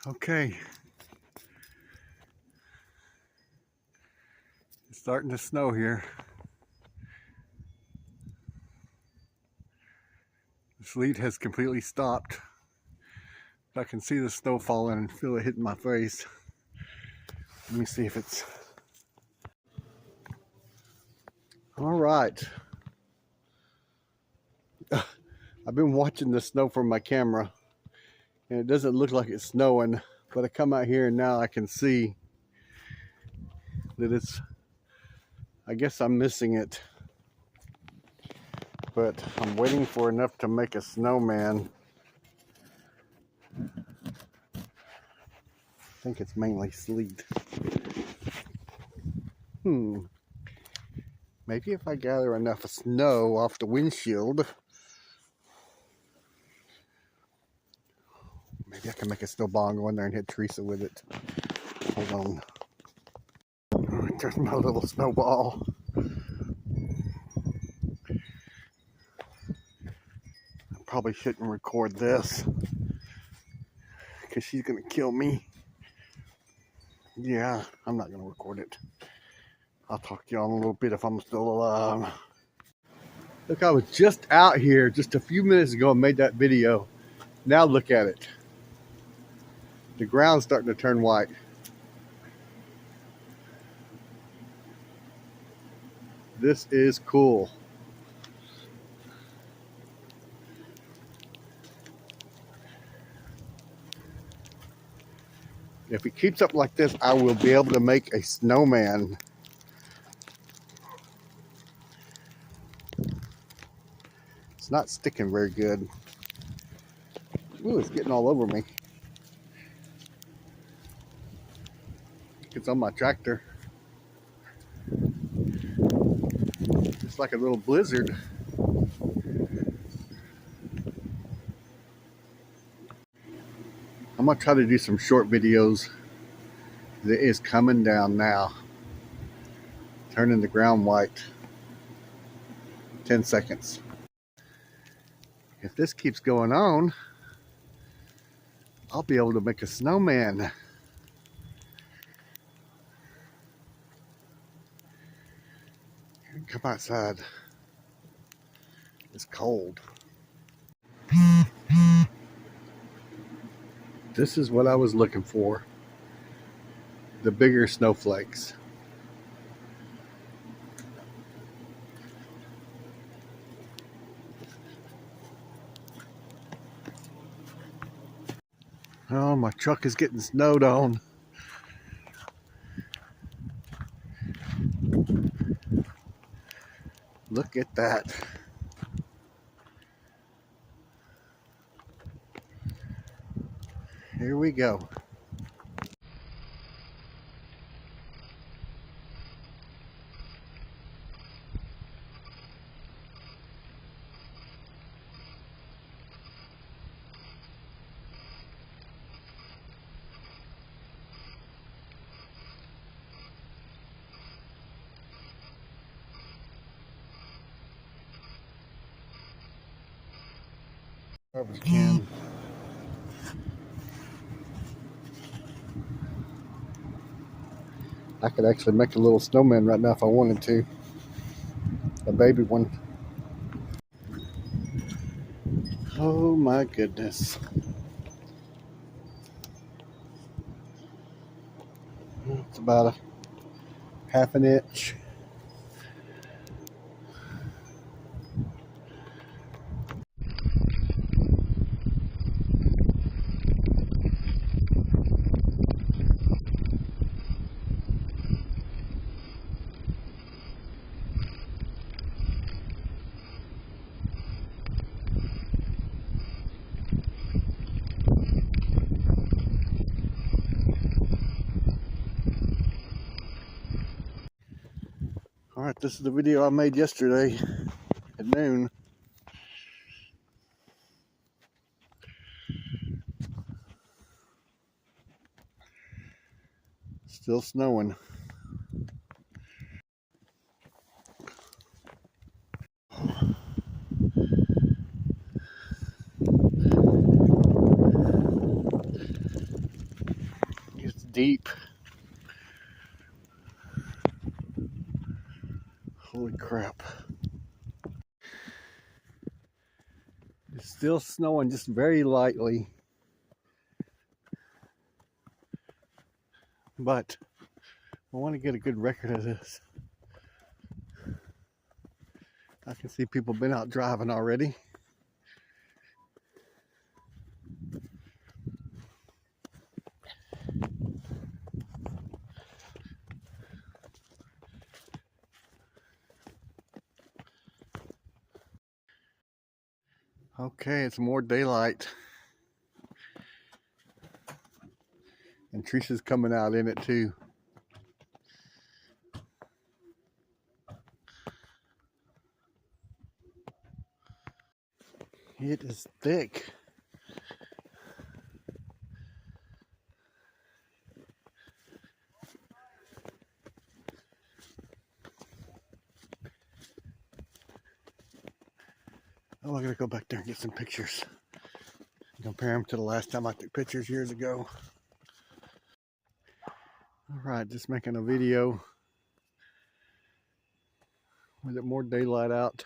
Okay, it's starting to snow here. The sleet has completely stopped. I can see the snow falling and feel it hitting my face. Let me see if it's... All right. I've been watching the snow from my camera and it doesn't look like it's snowing, but I come out here and now I can see that it's, I guess I'm missing it, but I'm waiting for enough to make a snowman. I think it's mainly sleet. Maybe if I gather enough snow off the windshield, maybe I can make a snowball and go in there and hit Teresa with it. Hold on. There's my little snowball. I probably shouldn't record this because she's gonna kill me. Yeah, I'm not gonna record it. I'll talk to y'all in a little bit if I'm still alive. Look, I was just out here just a few minutes ago and made that video. Now look at it. The ground's starting to turn white. This is cool. If it keeps up like this, I will be able to make a snowman. It's not sticking very good. Ooh, it's getting all over me. It's on my tractor. It's like a little blizzard. I'm gonna try to do some short videos. It is coming down now. Turning the ground white. 10 seconds. If this keeps going on, I'll be able to make a snowman. Come outside. It's cold. This is what I was looking for. The bigger snowflakes. Oh, my truck is getting snowed on. Look at that. Here we go. Garbage can. I could actually make a little snowman right now if I wanted to. A baby one. Oh my goodness. It's about a half an inch. Alright, this is the video I made yesterday at noon. Still snowing. deep. Holy crap. It's still snowing just very lightly. But I want to get a good record of this. I can see people been out driving already. Okay, it's more daylight. And Teresa's coming out in it too. It is thick. Oh, I gotta go back there and get some pictures. Compare them to the last time I took pictures years ago. Alright, just making a video with it more daylight out.